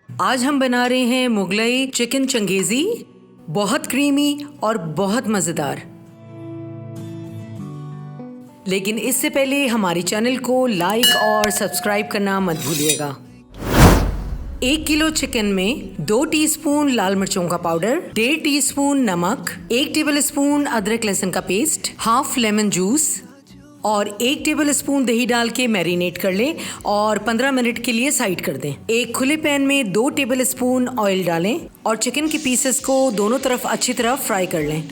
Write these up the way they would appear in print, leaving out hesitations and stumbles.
आज हम बना रहे हैं मुगलई चिकन चंगेज़ी। बहुत क्रीमी और बहुत मज़ेदार। लेकिन इससे पहले हमारे चैनल को लाइक और सब्सक्राइब करना मत भूलिएगा। 1 किलो चिकन में 2 टीस्पून लाल मिर्चों का पाउडर, 1.5 टीस्पून नमक, 1 टेबलस्पून अदरक लहसुन का पेस्ट, हाफ लेमन जूस और 1 टेबल स्पून दही डाल के मैरिनेट कर लें और 15 मिनट के लिए साइड कर दें। एक खुले पैन में 2 टेबल स्पून ऑयल डालें और चिकन के पीसेस को दोनों तरफ अच्छी तरह फ्राई कर लें।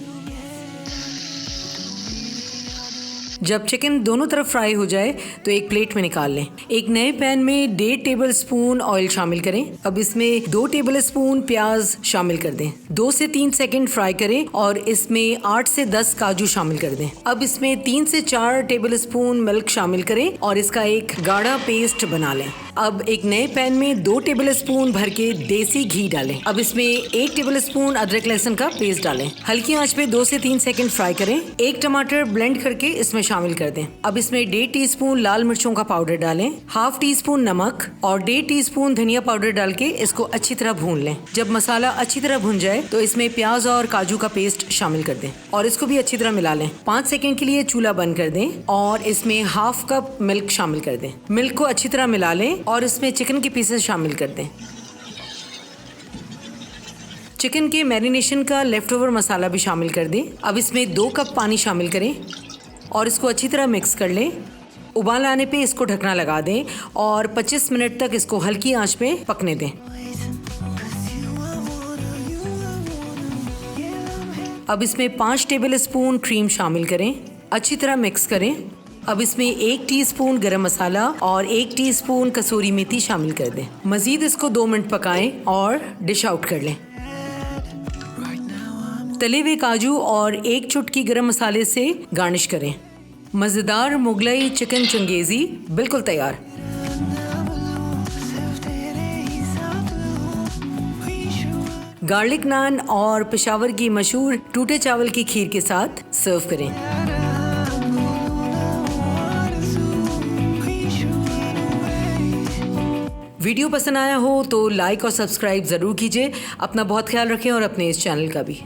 जब चिकन दोनों तरफ फ्राई हो जाए तो एक प्लेट में निकाल लें। एक नए पैन में 1.5 टेबल स्पून ऑयल शामिल करें। अब इसमें 2 टेबल स्पून प्याज शामिल कर दें। 2 से 3 सेकंड फ्राई करें और इसमें 8 से 10 काजू शामिल कर दें। अब इसमें 3 से 4 टेबल स्पून मिल्क शामिल करें और इसका एक गाढ़ा पेस्ट बना लें। अब एक नए पैन में 2 टेबल स्पून भर के देसी घी डालें। अब इसमें 1 टेबल स्पून अदरक लहसुन का पेस्ट डालें। हल्की आंच पे 2 से 3 सेकंड फ्राई करें। एक टमाटर ब्लेंड करके इसमें शामिल कर दें। अब इसमें 1.5 टीस्पून लाल मिर्चों का पाउडर डालें, हाफ टी स्पून नमक और 1.5 टीस्पून धनिया पाउडर डाल के इसको अच्छी तरह भून लें। जब मसाला अच्छी तरह भुन जाए तो इसमें प्याज और काजू का पेस्ट शामिल कर दें और इसको भी अच्छी तरह मिला लें। 5 सेकंड के लिए चूल्हा बंद कर दें और इसमें हाफ कप मिल्क शामिल कर दें। मिल्क को अच्छी तरह मिला लें और इसमें चिकन के पीसेस शामिल कर दें। चिकन के मैरिनेशन का लेफ्ट ओवर मसाला भी शामिल कर दें। अब इसमें 2 कप पानी शामिल करें और इसको अच्छी तरह मिक्स कर लें। उबाल आने पे इसको ढकना लगा दें और 25 मिनट तक इसको हल्की आंच पे पकने दें। अब इसमें 5 टेबल स्पून क्रीम शामिल करें, अच्छी तरह मिक्स करें। अब इसमें 1 टीस्पून गरम मसाला और 1 टीस्पून कसूरी मेथी शामिल कर दें। मज़ीद इसको 2 मिनट पकाएं और डिश आउट कर लें। तले हुए काजू और 1 चुटकी गरम मसाले से गार्निश करें। मज़ेदार मुगलई चिकन चंगेज़ी बिल्कुल तैयार। गार्लिक नान और पेशावर की मशहूर टूटे चावल की खीर के साथ सर्व करें। वीडियो पसंद आया हो तो लाइक और सब्सक्राइब ज़रूर कीजिए। अपना बहुत ख्याल रखें और अपने इस चैनल का भी।